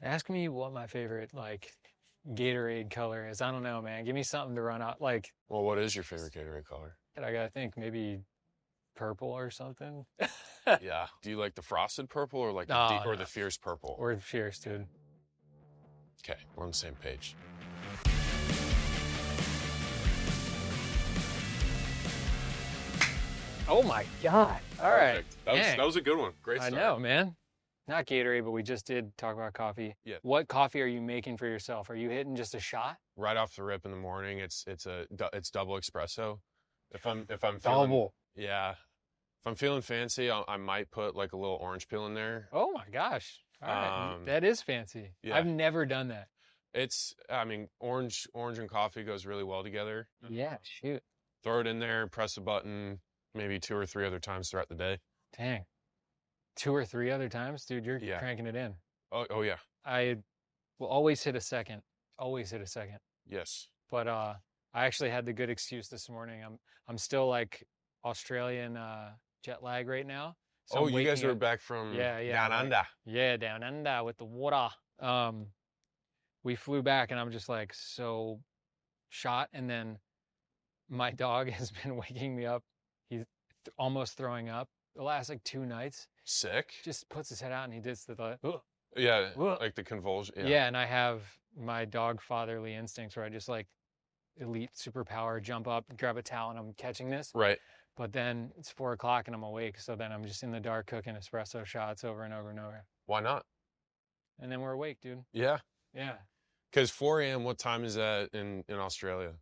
Ask me what my favorite, like, Gatorade color is. I don't know, man. Give me something to run out. Like, Well, what is your favorite Gatorade color? I gotta think maybe purple or something. Yeah. Do you like the frosted purple or like Oh, or no. the fierce purple? We're fierce, dude. Okay, we're on the same page. Oh my God. All right. Perfect. That was a good one. Great I start. know, man. Not Gatorade, but we just did talk about coffee. Yeah. What coffee are you making for yourself? Are you hitting just a shot? Right off the rip in the morning, it's double espresso. If I'm feeling, Double. yeah, if I'm feeling fancy, I might put like a little orange peel in there. Oh my gosh. All right. That is fancy. Yeah. I've never done that. I mean, orange and coffee goes really well together. Yeah, shoot. Throw it in there, press a button, maybe 2 or 3 other times throughout the day. Dang. 2 or 3 other times? Dude, you're cranking it in. Oh yeah. I will always hit a second. Always hit a second. Yes. But I actually had the good excuse this morning. I'm still like Australian jet lag right now. So you guys are back from down under. Yeah, down under with the water. We flew back and I'm just like so shot, and then my dog has been waking me up. He's almost throwing up the last like 2 nights. Sick. Just puts his head out and he does the yeah, like the convulsion. Yeah, and I have my dog fatherly instincts where I just like elite superpower, jump up, grab a towel, and I'm catching this. Right. But then it's 4 o'clock and I'm awake, so then I'm just in the dark cooking espresso shots over and over and over. Why not? And then we're awake, dude. Yeah. Yeah. Because 4 a.m., what time is that in Australia?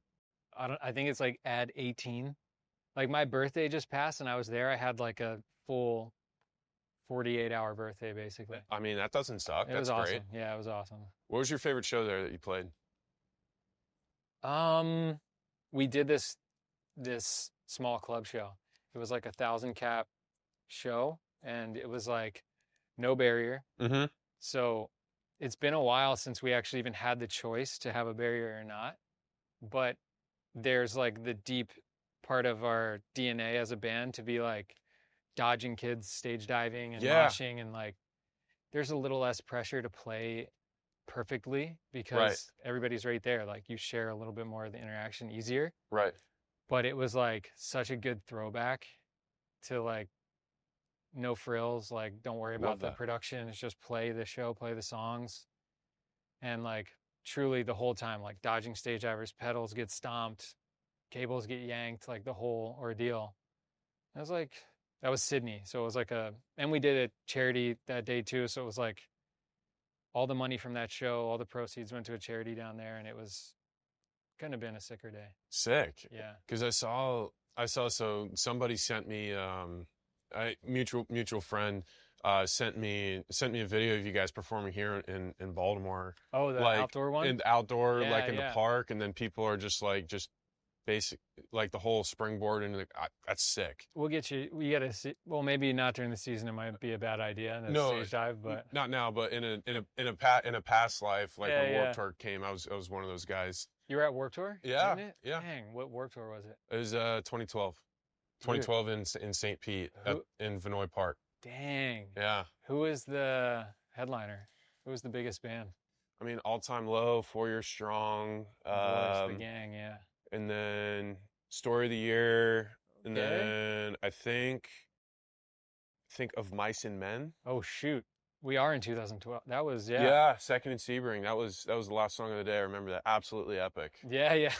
I think it's like at 18. Like my birthday just passed and I was there. I had like a full 48-hour birthday, basically. I mean, that doesn't suck. That's awesome. Great. Yeah, it was awesome. What was your favorite show there that you played? We did this small club show. It was like 1,000 cap show, and it was like no barrier. Mm-hmm. So it's been a while since we actually even had the choice to have a barrier or not. But there's like the deep part of our DNA as a band to be like dodging kids, stage diving and moshing, and like there's a little less pressure to play perfectly because everybody's right there. Like you share a little bit more of the interaction easier. Right. But it was like such a good throwback to like no frills, like don't worry about the production. It's just play the show, play the songs. And like truly the whole time, like dodging stage divers, pedals get stomped, cables get yanked, like the whole ordeal. I was like, that was Sydney. So it was like and we did a charity that day too. So it was like all the money from that show, all the proceeds went to a charity down there, and it was couldn't have been a sicker day. Sick. Yeah. Because I saw so somebody sent me a mutual friend sent me a video of you guys performing here in Baltimore. Oh, the outdoor one? In the park, and then people are just basic, like the whole springboard into that's sick. We'll get you. We got to see. Well, maybe not during the season. It might be a bad idea. Stage dive, but not now. But in a past life, like when Warped Tour came, I was one of those guys. You were at Warped Tour? Yeah, wasn't it? Yeah. Dang, what Warped Tour was it? It was 2012. 2012 in St. Pete in Vinoy Park. Dang. Yeah. Who was the headliner? Who was the biggest band? I mean, All Time Low, 4 Year Strong. The Gang, yeah. And then Story of the Year. And then I think of Mice and Men. Oh shoot. We are in 2012. That was Yeah, Second and Sebring. That was the last song of the day. I remember that. Absolutely epic. Yeah.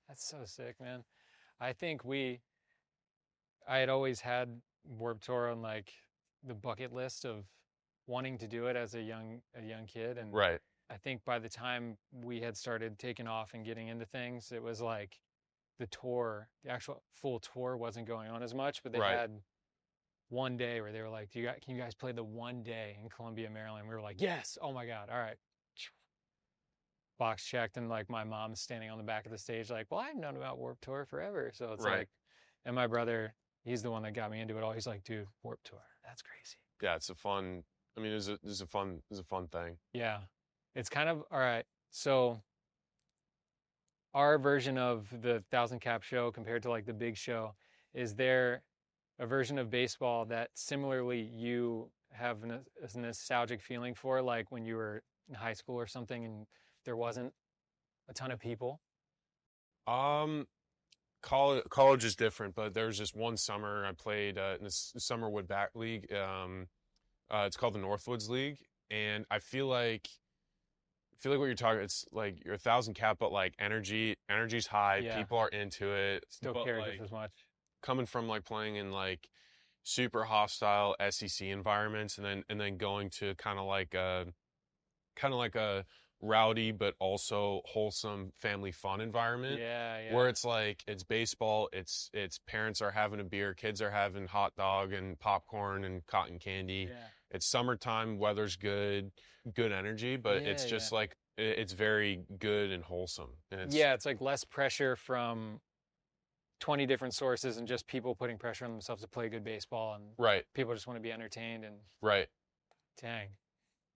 That's so sick, man. I think I had always had Warped Tour on like the bucket list of wanting to do it as a young kid, and right. I think by the time we had started taking off and getting into things, it was like the actual full tour wasn't going on as much, but they had one day where they were like, can you guys play the one day in Columbia, Maryland? We were like, yes. Oh my God. All right. Box checked, and like my mom's standing on the back of the stage like, well, I've known about Warped Tour forever. So it's like, and my brother, he's the one that got me into it all. He's like, dude, Warped Tour, that's crazy. Yeah, it's a fun, I mean, it's a fun thing. Yeah. It's kind of, all right, so our version of the 1,000 cap show compared to like the big show, is there a version of baseball that similarly you have a nostalgic feeling for, like when you were in high school or something, and there wasn't a ton of people? College is different, but there was just one summer I played in this Summerwood Back League. It's called the Northwoods League, and I feel like what you're talking. It's like you're 1,000 cap, but like energy's high. Yeah. People are into it. Still but care like, just as much. coming from like playing in like super hostile SEC environments, and then going to kind of like a rowdy but also wholesome family fun environment. Yeah. Where it's like it's baseball, it's parents are having a beer, kids are having hot dog and popcorn and cotton candy. Yeah. It's summertime, weather's good energy, but it's just like it's very good and wholesome. And it's like less pressure from 20 different sources and just people putting pressure on themselves to play good baseball, and right. People just want to be entertained and right. Dang.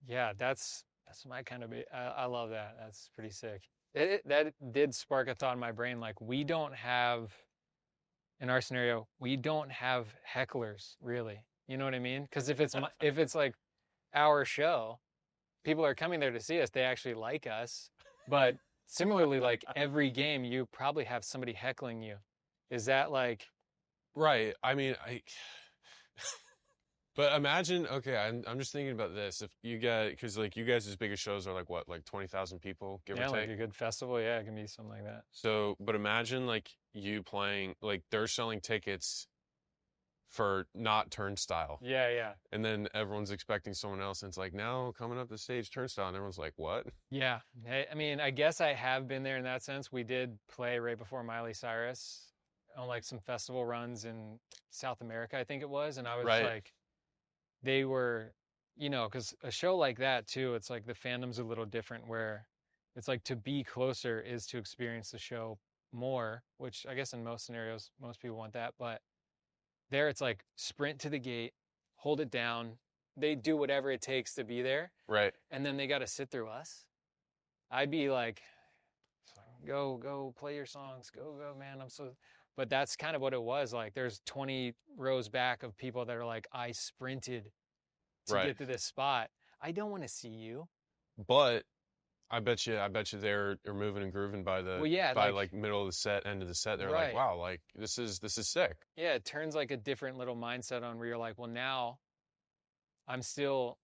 Yeah, that's my kind of I love that. That's pretty sick. That did spark a thought in my brain, like we don't have, in our scenario, we don't have hecklers really. You know what I mean? Because if it's like our show, people are coming there to see us, they actually like us. But similarly, like every game you probably have somebody heckling you. Is that like right? I mean, but imagine, okay, I'm just thinking about this. If you get, because like you guys' biggest shows are like what, like 20,000 people, give or take? like a good festival, yeah, it can be something like that. So, but imagine like you playing, like they're selling tickets for not Turnstile. Yeah. And then everyone's expecting someone else, and it's like, now coming up the stage, Turnstile, and everyone's like, what? Yeah, I mean, I guess I have been there in that sense. We did play right before Miley Cyrus on like some festival runs in South America, I think it was, and I was like, they were, because a show like that too, it's like the fandom's a little different, where it's like to be closer is to experience the show more, which I guess in most scenarios, most people want that. But there it's like sprint to the gate, hold it down. They do whatever it takes to be there. Right. And then they got to sit through us. I'd be like, go play your songs. Go, man. But that's kind of what it was. Like there's 20 rows back of people that are like, I sprinted to get to this spot. I don't want to see you. But I bet you they're moving and grooving by like middle of the set, end of the set. They're like, wow, like this is sick. Yeah, it turns like a different little mindset on where you're like, well, now I'm still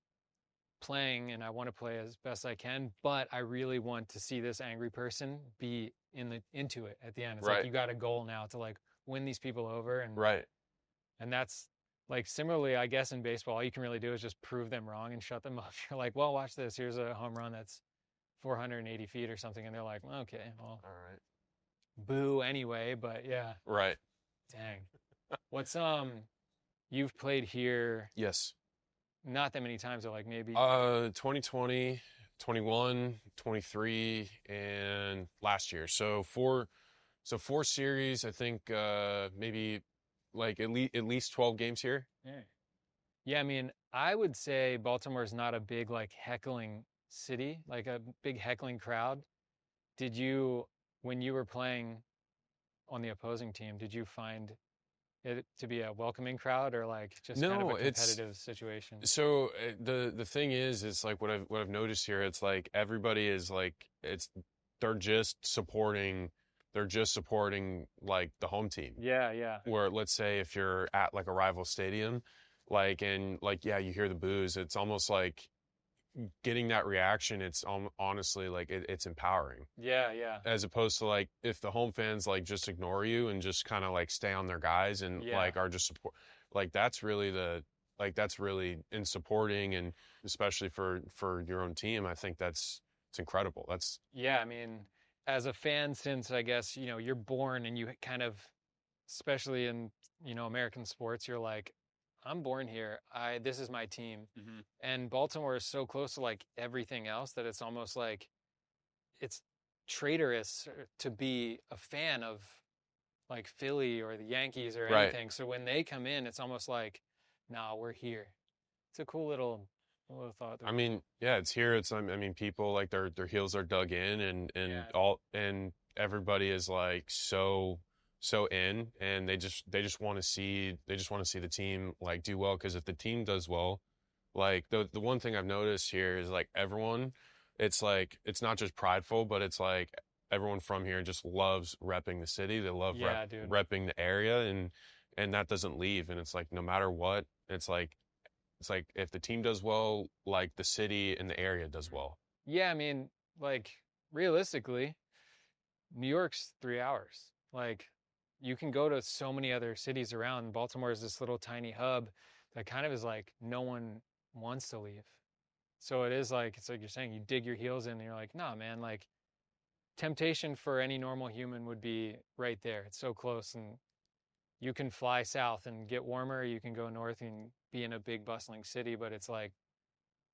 playing and I want to play as best I can, but I really want to see this angry person be into it at the end. It's like you got a goal now to like win these people over, and that's like similarly, I guess in baseball, all you can really do is just prove them wrong and shut them up. You're like, well, watch this. Here's a home run that's 480 feet or something, and they're like, okay, well, all right, boo anyway. But yeah, right. Dang. What's you've played here? Yes. Not that many times, or like maybe 2020, 21, 23, and last year. So four series. I think maybe like at least 12 games here. Yeah. I mean, I would say Baltimore is not a big like heckling city, like a big heckling crowd. Did you, when you were playing on the opposing team, did you find it to be a welcoming crowd, or like just kind of a competitive situation? So the thing is, it's like what I've noticed here. It's like everybody is like they're just supporting like the home team. Yeah. Where let's say if you're at like a rival stadium, like and like you hear the boos. It's almost like getting that reaction. It's honestly like it's empowering. Yeah. As opposed to like if the home fans like just ignore you and just kind of like stay on their guys and like are just support, like that's really in supporting, and especially for your own team. I think it's incredible. I mean, as a fan, since I guess you're born and you kind of, especially in American sports, you're like, I'm born here. This is my team. Mm-hmm. And Baltimore is so close to like everything else that it's almost like it's traitorous to be a fan of like Philly or the Yankees or anything. So when they come in, it's almost like, nah, we're here. It's a cool little thought. I mean, yeah, it's here. I mean, people like their heels are dug in, and everybody is like so in, and they just want to see the team like do well, because if the team does well, like the one thing I've noticed here is like everyone it's like it's not just prideful, but it's like everyone from here just loves repping the city. They love Yeah, dude. repping the area, and that doesn't leave. And it's like no matter what, it's like if the team does well, like the city and the area does well. Yeah, I mean, like realistically, New York's 3 hours. Like you can go to so many other cities around. Baltimore is this little tiny hub that kind of is like no one wants to leave. So it is like it's like you're saying, you dig your heels in and you're like, nah, man, like temptation for any normal human would be right there. It's so close, and you can fly south and get warmer. You can go north and be in a big bustling city, but it's like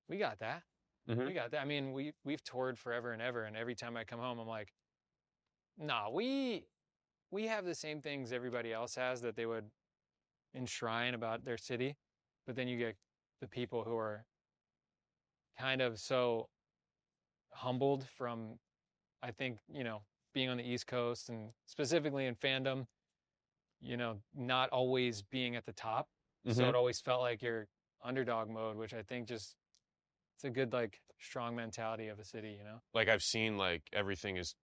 we got that. Mm-hmm. We got that. I mean, we've toured forever and ever, and every time I come home, I'm like, nah, we have the same things everybody else has that they would enshrine about their city, but then you get the people who are kind of so humbled from, I think, being on the East Coast and specifically in fandom, not always being at the top. So Mm-hmm. it always felt like you're underdog mode, which I think just it's a good like strong mentality of a city. Like I've seen like everything is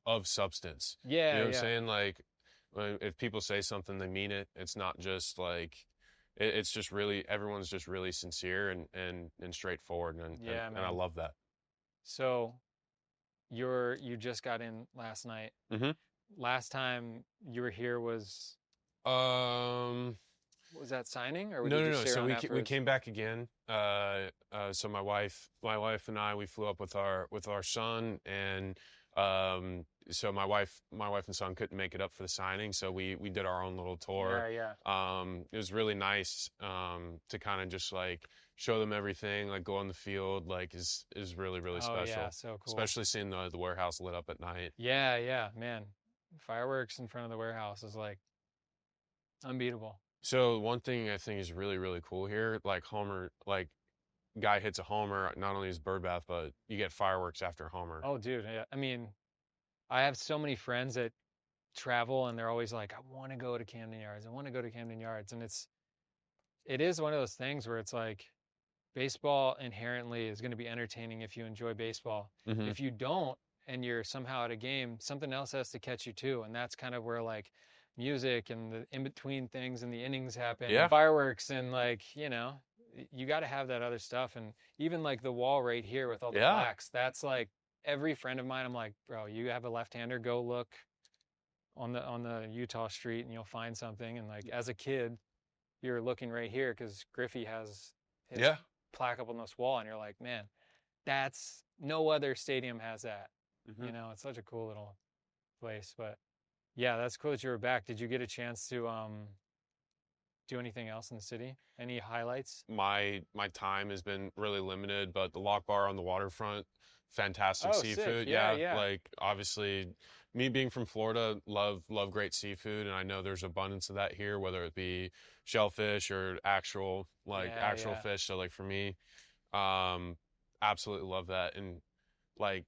of substance. You Yeah, know what I'm yeah. saying? Like if people say something, they mean it. It's not just like it's just really everyone's just really sincere and straightforward, Yeah, and I man. love that. So you just got in last night. Hmm. Last time you were here Um, was that signing, or no, did no, you no. stay So around we afterwards? came back again. So my wife and I, we flew up with our son, and so my wife and son couldn't make it up for the signing, so we did our own little tour. Yeah, yeah. It was really nice to kind of just like show them everything, like go on the field, like is really really Oh yeah, special, so cool. especially seeing the warehouse lit up at night. Yeah, yeah, man. Fireworks in front of the warehouse is like unbeatable. So one thing I think is really really cool here, like homer, like guy hits a homer, not only is bird bath, but you get fireworks after a homer. Oh, dude. Yeah. I mean, I have so many friends that travel and they're always like, I want to go to Camden Yards. I want to go to Camden Yards. And it is one of those things where it's like baseball inherently is going to be entertaining if you enjoy baseball. Hmm. If you don't and you're somehow at a game, something else has to catch you too. And that's kind of where like music and the in between things and the innings happen and Yeah, fireworks and like, you got to have that other stuff. And even like the wall right here with all the yeah, plaques, that's like every friend of mine, I'm like, bro, you have a left-hander, go look on the Utah street and you'll find something. And like as a kid, you're looking right here because Griffey has his yeah. plaque up on this wall, and you're like, man, that's no other stadium has that. Hmm. It's such a cool little place. But yeah, that's cool that you were back. Did you get a chance to do anything else in the city? Any highlights? My time has been really limited, but the Lock Bar on the waterfront, fantastic Oh, sick. seafood. Yeah, Yeah, yeah. like obviously, me being from Florida, love great seafood, and I know there's abundance of that here, whether it be shellfish or Yeah, actual yeah. fish. So like for me, um, absolutely love that, and like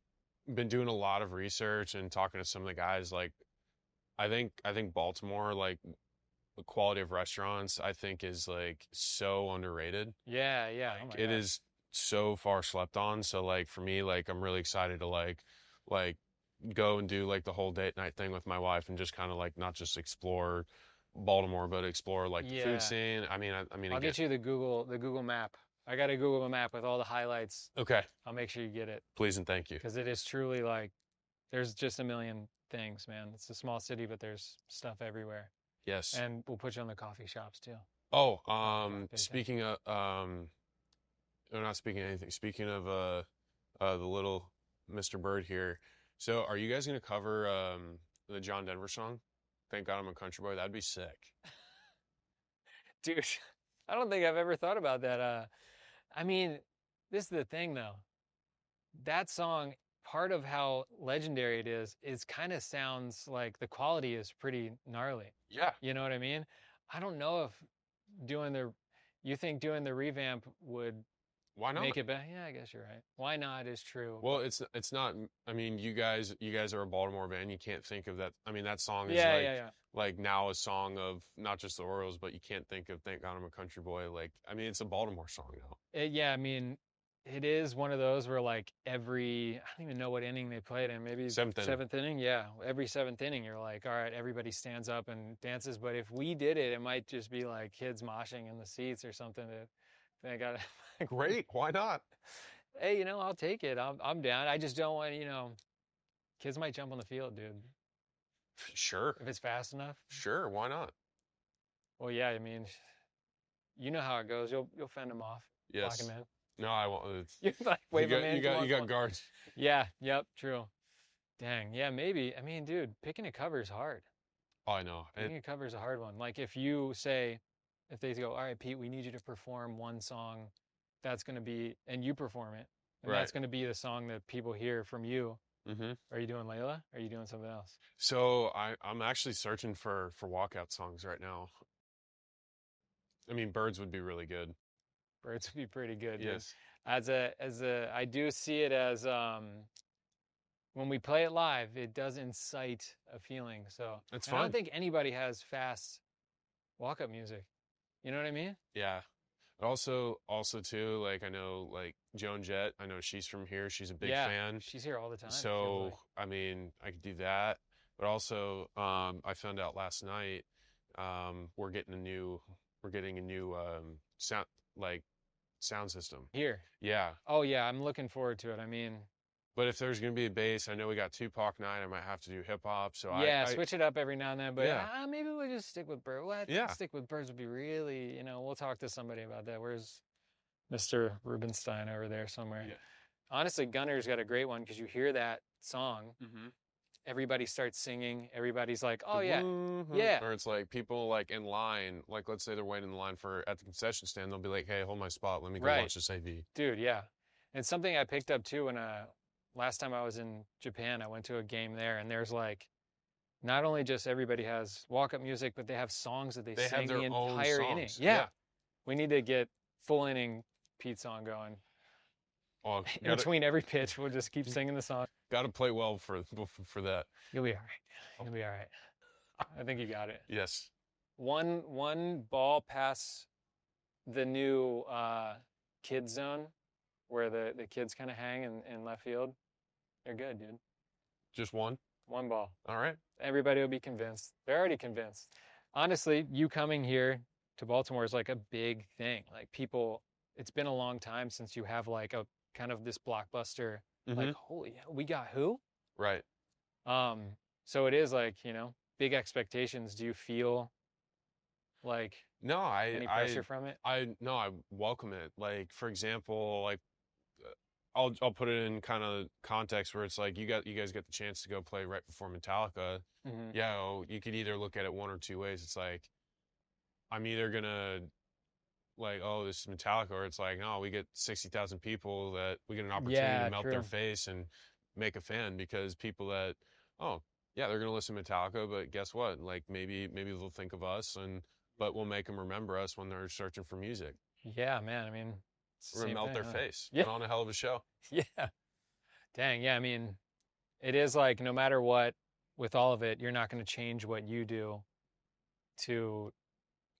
been doing a lot of research and talking to some of the guys. Like I think Baltimore, like the quality of restaurants, I think is like so underrated. Yeah, yeah. Oh Like my it gosh. is so far slept on. So like for me, like I'm really excited to like go and do like the whole date night thing with my wife and just kind of like not just explore Baltimore, but explore like the food Yeah. scene. I mean I'll again, get you the Google map. I got a Google map with all the highlights. okay, I'll make sure you get it please and thank you. because it is truly like there's just a million things, man. It's a small city, but there's stuff everywhere. Yes. And we'll put you on the coffee shops too. Oh, Big thing. speaking of or not speaking of anything. Speaking of the little Mr. Bird here. So, are you guys gonna cover the John Denver song? Thank God I'm a country boy. That'd be sick. Dude, I don't think I've ever thought about that. I mean, this is the thing though. That song, part of how legendary it is kind of sounds like the quality is pretty gnarly. Yeah. You know what I mean? I don't know if doing the, you think doing the revamp would Why not? make it better? Yeah, I guess you're right. Why not is true. Well, it's not. I mean, you guys are a Baltimore band. You can't think of that. I mean, that song is Yeah, yeah, yeah. like now a song of not just the Orioles, but you can't think of Thank God I'm a Country Boy. Like, I mean, it's a Baltimore song now. Yeah, I mean, it is one of those where like I don't even know what inning they played in, maybe seventh inning. Yeah, every seventh inning you're like, all right, everybody stands up and dances. But if we did it, it might just be like kids moshing in the seats or something. They got Great, why not? Hey, I'll take it. I'm down. I just don't want, kids might jump on the field, dude. Sure. If it's fast enough. Sure, why not? Well, yeah, I mean, you know how it goes. You'll fend them off. Yes. Block them in. No, I won't. You like wave them in. You got guards. Yeah. Yep. True. Dang. Yeah. Maybe. I mean, dude, picking a cover is hard. Oh, I know. Picking a cover is a hard one. Like if they go, all right, Pete, we need you to perform one song, that's going to be, and you perform it, and that's going to be the song that people hear from you. Mm-hmm. Are you doing Layla? Or are you doing something else? So I'm actually searching for walkout songs right now. I mean, Birds would be really good. Birds would be pretty good. Yes. Dude. I do see it as when we play it live, it does incite a feeling. So it's fun. I don't think anybody has fast walk-up music. You know what I mean? Yeah. Also too, like I know like Joan Jett, I know she's from here. She's a big fan. She's here all the time. So I mean, I could do that. But also, I found out last night, we're getting a new sound system. Here. Yeah. Oh yeah, I'm looking forward to it. I mean, but if there's going to be a bass, I know we got Tupac 9. I might have to do hip hop. So switch it up every now and then. But maybe we'll just stick with Birds. Stick with Birds would be really, we'll talk to somebody about that. Where's Mr. Rubenstein over there somewhere? Yeah. Honestly, Gunner's got a great one because you hear that song. Mm-hmm. Everybody starts singing. Everybody's like, oh, yeah. Mm-hmm. Yeah. Or it's like people like in line, like let's say they're waiting in line at the concession stand. They'll be like, hey, hold my spot. Let me go watch this AV. Dude, yeah. And something I picked up too when last time I was in Japan, I went to a game there, and there's like, not only just everybody has walk-up music, but they have songs that they sing the entire inning. Yeah. We need to get full inning Pete song going. Oh, in between every pitch, we'll just keep singing the song. Got to play well for that. You'll be all right. You'll be all right. I think you got it. Yes. One ball past the new kid zone where the kids kind of hang in left field. They're good, dude. Just one? One ball. All right. Everybody will be convinced. They're already convinced. Honestly, you coming here to Baltimore is like a big thing. Like people, it's been a long time since you have like a kind of this blockbuster, like, holy hell, we got who? Right. So it is like, big expectations. Do you feel like any pressure from it? I welcome it. Like, for example, like, I'll put it in kind of context where it's like you guys get the chance to go play right before Metallica. Mm-hmm. Yeah, you could either look at it one or two ways. It's like I'm either gonna like, oh, this is Metallica, or it's like, no, we get 60,000 people that we get an opportunity to melt their face and make a fan because people that, oh yeah, they're gonna listen to Metallica, but guess what? Like maybe they'll think of us but we'll make them remember us when they're searching for music. Yeah, man. I mean. We're going to melt their face. Yeah. Put on a hell of a show. Yeah. Dang, yeah. I mean, it is like no matter what, with all of it, you're not going to change what you do to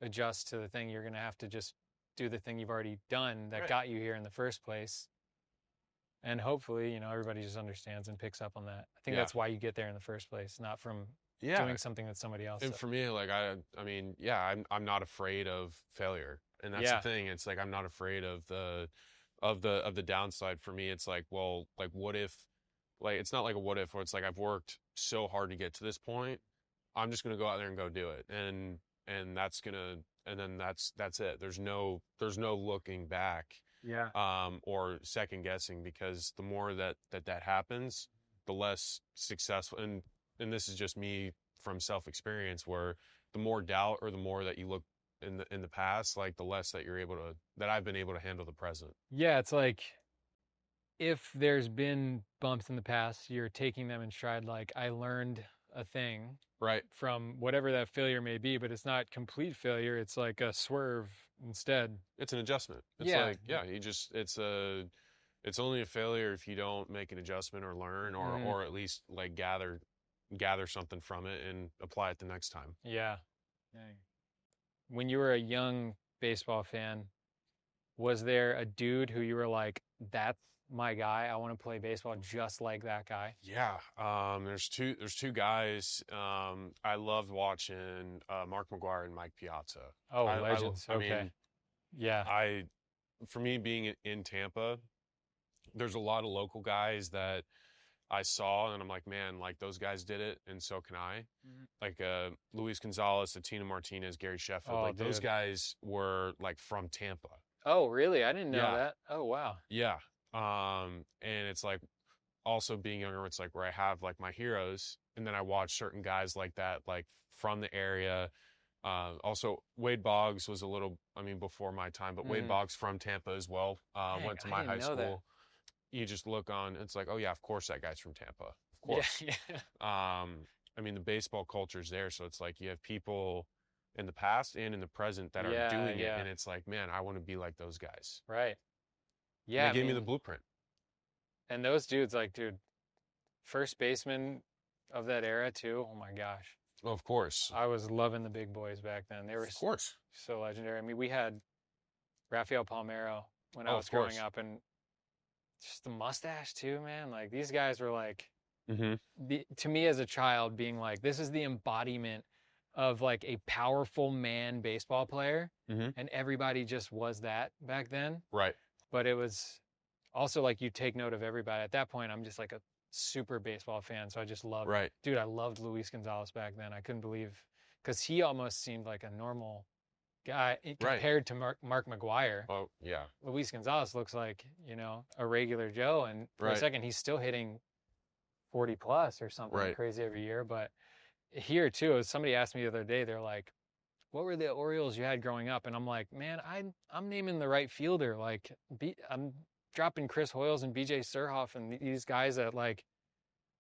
adjust to the thing. You're going to have to just do the thing you've already done that got you here in the first place. And hopefully, everybody just understands and picks up on that. I think that's why you get there in the first place, not from doing something that somebody else And for me, like, I'm not afraid of failure. And that's the thing. It's like I'm not afraid of the downside. For me, it's like, well, like what if, like it's not like a what if where it's like I've worked so hard to get to this point. I'm just gonna go out there and go do it, and then that's it. There's no looking back. Yeah. Or second guessing, because the more that happens, the less successful. And this is just me from self experience, where the more doubt or the more that you look in the past, like the less that I've been able to handle the present. Yeah, it's like if there's been bumps in the past, you're taking them in stride. Like I learned a thing from whatever that failure may be, but it's not complete failure. It's like a swerve instead. It's an adjustment. It's it's only a failure if you don't make an adjustment or learn or at least like gather something from it and apply it the next time. Yeah. Dang. When you were a young baseball fan, was there a dude who you were like, that's my guy. I want to play baseball just like that guy? Yeah, there's two guys I loved watching, Mark McGwire and Mike Piazza. Oh, legends. I Okay. mean, Yeah. for me being in Tampa, there's a lot of local guys that I saw, and I'm like, man, like those guys did it, and so can I. Like Luis Gonzalez, Tina Martinez, Gary Sheffield, Oh, like those dude. guys were like from Tampa. Oh, really? I didn't know Yeah, that. Oh, wow. yeah. And it's like also being younger, it's like where I have like my heroes, and then I watch certain guys like that, like from the area. Also, Wade Boggs was a little, I mean, before my time, but Wade Boggs from Tampa as well. Dang, Went to I my didn't high know that. school. You just look on, it's like, oh yeah, of course that guy's from Tampa. Of Yeah, course. yeah. I mean, the baseball culture's there, so it's like you have people in the past and in the present that are Yeah, doing it, yeah. and it's like, man, I want to be like those guys. Right. And Yeah, they I gave me the mean, blueprint. and those dudes, like, dude, first baseman of that era too. Oh my gosh. Oh, of course. I was loving the big boys back then. They were Of course. so legendary. I mean, we had Rafael Palmeiro when I Oh, was of growing course. up, and just the mustache too, man. Like these guys were like, Mm-hmm. to me as a child, being like, this is the embodiment of like a powerful man baseball player, Mm-hmm. and everybody just was that back then. Right. But it was also like you take note of everybody. At that point, I'm just like a super baseball fan, so I just loved. Right. Dude, I loved Luis Gonzalez back then. I couldn't believe because he almost seemed like a normal guy compared to Mark McGwire. Oh, yeah. Luis Gonzalez looks like, a regular Joe, and for a second he's still hitting 40 plus or something crazy every year. But here too, as somebody asked me the other day, they're like, what were the Orioles you had growing up? And I'm like, man, I'm naming the right fielder. Like, I'm dropping Chris Hoyles and BJ Surhoff and these guys that, like,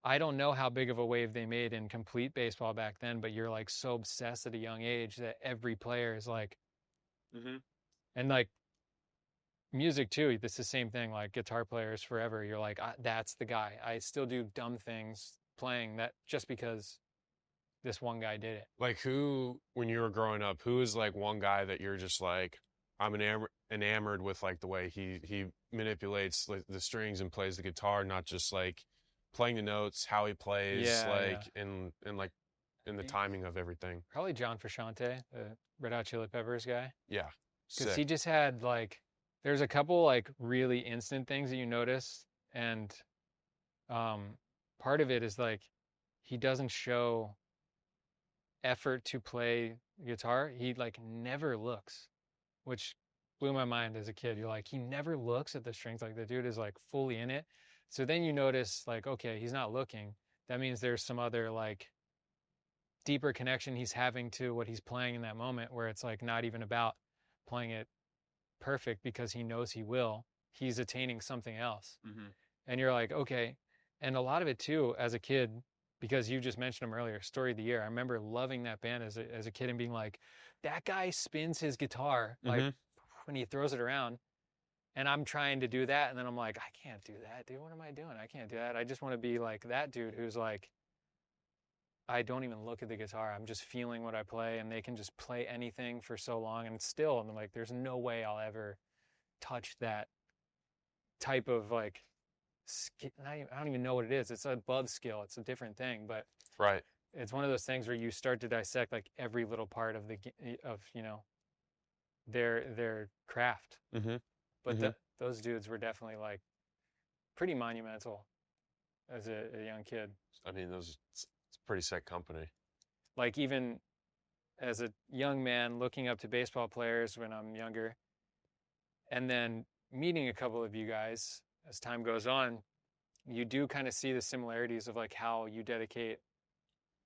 I don't know how big of a wave they made in complete baseball back then, but you're like so obsessed at a young age that every player is like, and like music too. It's the same thing. Like guitar players forever. You're like, that's the guy. I still do dumb things playing that just because this one guy did it. Like who, when you were growing up, who is like one guy that you're just like, I'm enamored with like the way he manipulates like, the strings and plays the guitar, not just like playing the notes, how he plays, and like in the timing of everything. Probably John Frusciante, the Red Hot Chili Peppers guy. Yeah. Because he just had like, there's a couple like really instant things that you notice, and part of it is like he doesn't show effort to play guitar. He like never looks, which blew my mind as a kid. You're like, he never looks at the strings. Like the dude is like fully in it. So then you notice like, okay, he's not looking. That means there's some other like deeper connection he's having to what he's playing in that moment, where it's like not even about playing it perfect because he knows he will. He's attaining something else. And you're like, okay. And a lot of it too, as a kid, because you just mentioned him earlier, Story of the Year. I remember loving that band as a kid and being like, that guy spins his guitar like when he throws it around, and I'm trying to do that, and then I'm like, I can't do that, dude. What am I doing? I can't do that. I just want to be like that dude who's like, I don't even look at the guitar. I'm just feeling what I play, and they can just play anything for so long, and still, I'm like, there's no way I'll ever touch that type of like, I don't even know what it is. It's above skill. It's a different thing, but it's one of those things where you start to dissect like every little part of their craft. But those dudes were definitely like pretty monumental as a young kid. I mean, it's pretty sick company. Like even as a young man looking up to baseball players when I'm younger, and then meeting a couple of you guys as time goes on, you do kind of see the similarities of like how you dedicate.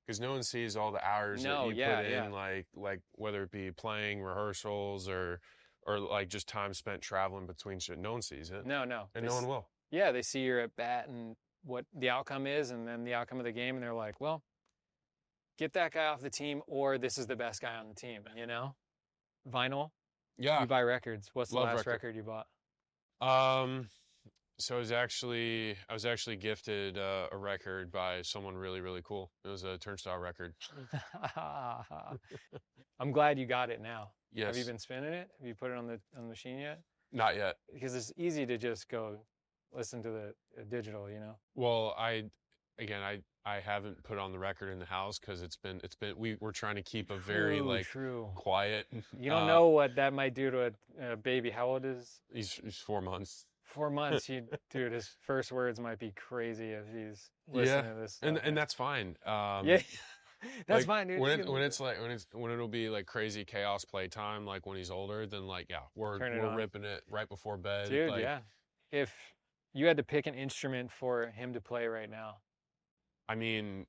Because no one sees all the hours that you put in, like whether it be playing, rehearsals, or like just time spent traveling between shit. No one sees it. No. And no one will. Yeah, they see you're at bat and what the outcome is, and then the outcome of the game, and they're like, well, get that guy off the team, or this is the best guy on the team, Vinyl? Yeah. You buy records. What's the last record you bought? So I was actually gifted a record by someone really, really cool. It was a Turnstile record. I'm glad you got it now. Yes. Have you been spinning it? Have you put it on the machine yet? Not yet. Because it's easy to just go listen to the digital, Well, I haven't put on the record in the house because we're trying to keep a very True. quiet. You don't know what that might do to a baby. How old is? He's 4 months. 4 months. Dude, his first words might be crazy if he's listening to this stuff. And that's fine. Yeah. That's fine, dude. When it'll be like crazy chaos playtime, like when he's older, then we're ripping it right before bed. Dude, yeah. If you had to pick an instrument for him to play right now. I mean,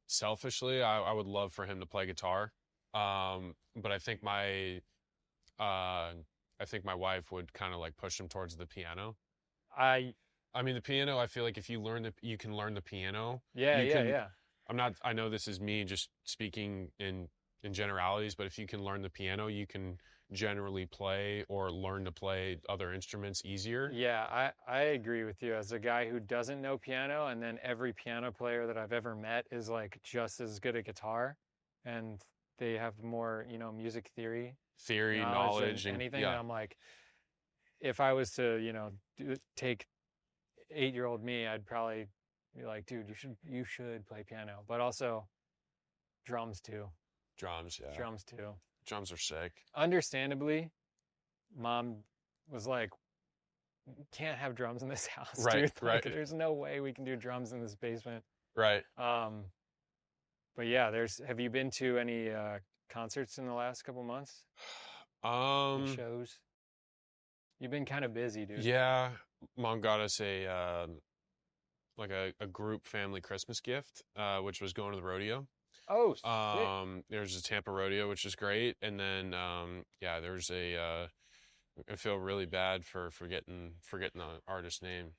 selfishly, I would love for him to play guitar. But I think my wife would kind of like push him towards the piano. I mean, the piano, I feel like if you can learn the piano. Yeah. I know this is me just speaking in generalities, but if you can learn the piano, you can generally play or learn to play other instruments easier. Yeah, I agree with you. As a guy who doesn't know piano, and then every piano player that I've ever met is like just as good at guitar, and they have more, music theory knowledge and anything. And I'm like, if I was to, take 8-year-old me, I'd probably be like, dude, you should play piano, but also drums too. Drums, yeah. Drums too. Drums are sick. Understandably, Mom was like, can't have drums in this house, right, dude. Right. There's no way we can do drums in this basement. Right. But yeah, have you been to any concerts in the last couple months? Any shows? You've been kind of busy, dude. Yeah. Mom got us a group family Christmas gift, which was going to the rodeo. Oh, sick. There's a Tampa rodeo, which is great. And then, there's I feel really bad for forgetting the artist's name.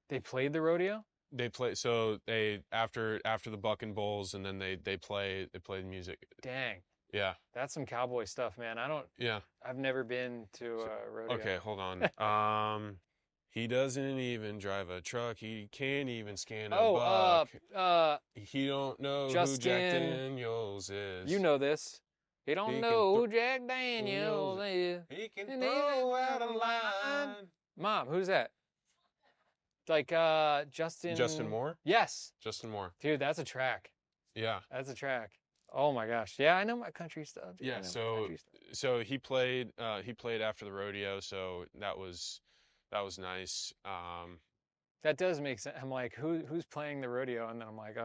They played the rodeo? They play, so they, after the Buck and Bulls, and then they play the music. Dang. Yeah. That's some cowboy stuff, man. I've never been to a rodeo. Okay, hold on. He doesn't even drive a truck. He can't even scan a buck. He don't know who Jack Daniels is. You know this. He don't know who Jack Daniels is. He can throw out a line. Mom, who's that? Like Justin Moore? Yes. Justin Moore. Dude, that's a track. Yeah. That's a track. Oh my gosh. Yeah, I know my country stuff. Dude. Yeah, so he played after the rodeo, so that was nice. That does make sense. I'm like, who's playing the rodeo? And then I'm like,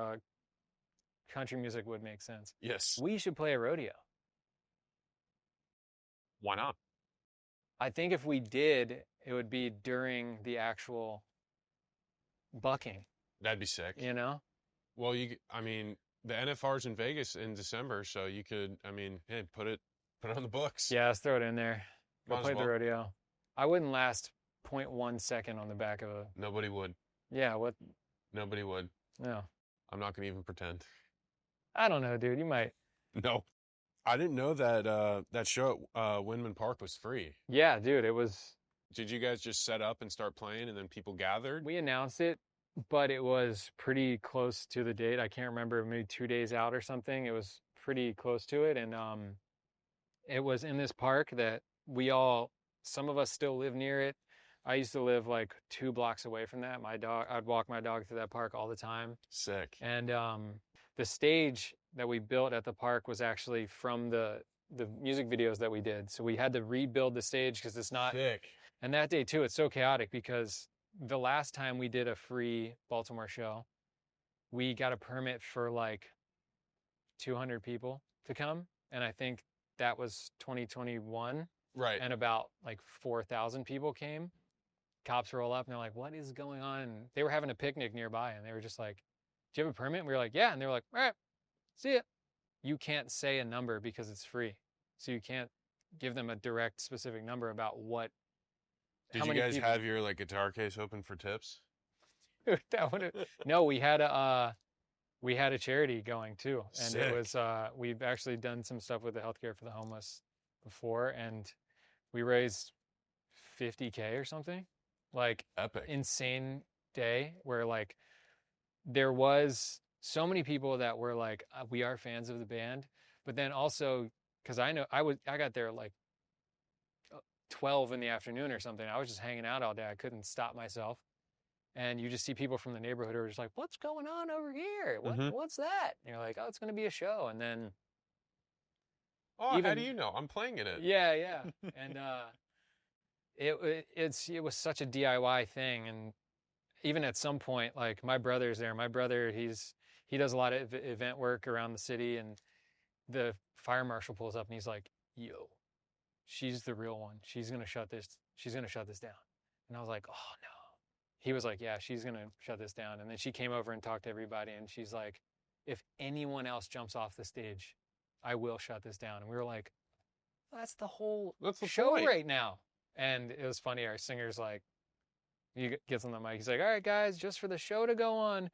country music would make sense. Yes. We should play a rodeo. Why not? I think if we did, it would be during the actual bucking. That'd be sick. Well, the NFR's in Vegas in December, so you could, hey, put it on the books. Yeah, let's throw it in there. Go play the rodeo. I wouldn't last 0.1 second on the back of a... Nobody would. Yeah, what? Nobody would. No. I'm not going to even pretend. I don't know, dude. You might. No. I didn't know that show at Windman Park was free. Yeah, dude, it was... Did you guys just set up and start playing and then people gathered? We announced it, but it was pretty close to the date. I can't remember, maybe 2 days out or something. It was pretty close to it. And it was in this park that some of us still live near it. I used to live like 2 blocks away from that. I'd walk my dog through that park all the time. Sick. And the stage that we built at the park was actually from the music videos that we did. So we had to rebuild the stage because it's not... Sick. And that day too, it's so chaotic because the last time we did a free Baltimore show, we got a permit for like 200 people to come. And I think that was 2021. Right. And about like 4,000 people came. Cops roll up and they're like, what is going on? And they were having a picnic nearby and they were just like, do you have a permit? And we were like, yeah. And they were like, all right, see ya. You can't say a number because it's free. So you can't give them a direct specific number about what. Did you guys have your like guitar case open for tips? No, we had a charity going too, and Sick. It was we've actually done some stuff with the healthcare for the homeless before, and we raised $50K or something, like epic, insane day where like there was so many people that were like we are fans of the band, but then also because I got there like 12 in the afternoon or something. I was just hanging out all day. I couldn't stop myself. And you just see people from the neighborhood who are just like, what's going on over here? What's that? And you're like, oh, it's going to be a show. And then how do you know? I'm playing in it. Yeah. And it was such a DIY thing. And even at some point, like my brother's there. My brother, he does a lot of event work around the city, and the fire marshal pulls up and he's like, yo, she's the real one. She's going to shut this down. And I was like, oh no. He was like, yeah, she's going to shut this down. And then she came over and talked to everybody, and she's like, if anyone else jumps off the stage, I will shut this down. And we were like, that's the whole show point right now. And it was funny. Our singer's like, he gets on the mic. He's like, all right, guys, just for the show to go on,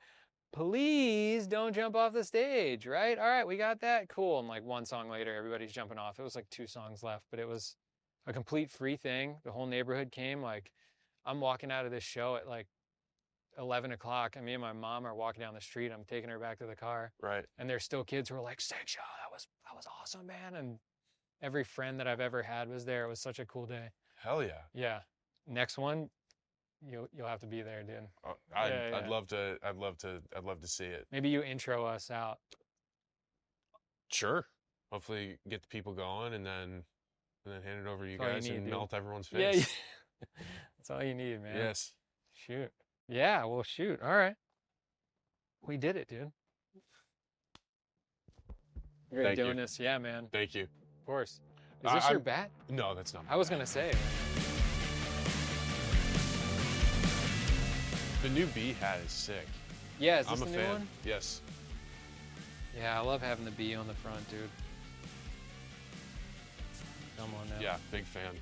please don't jump off the stage, right? All right, we got that. Cool. And like one song later, everybody's jumping off. It was like 2 songs left, but it was a complete free thing. The whole neighborhood came. Like, I'm walking out of this show at like 11 o'clock, and me and my mom are walking down the street. I'm taking her back to the car. Right. And there's still kids who are like, sick show. That was awesome, man. And every friend that I've ever had was there. It was such a cool day. Hell yeah. Yeah. Next one, you'll have to be there, dude. Oh, I'd love to see it. Maybe you intro us out. Sure. Hopefully get the people going, and then hand it over to you That's guys and dude. melt everyone's face. Yeah. That's all you need, man. Yes. Shoot. Yeah, well, shoot. All right. We did it, dude. You're doing this. Yeah, man. Thank you. Of course. Is this your bat? No, that's not my I was going to say. The new bee hat is sick. Yeah, is this I'm the a new fan. one? Yes. Yeah, I love having the bee on the front, dude. Come on now. Yeah, big fan.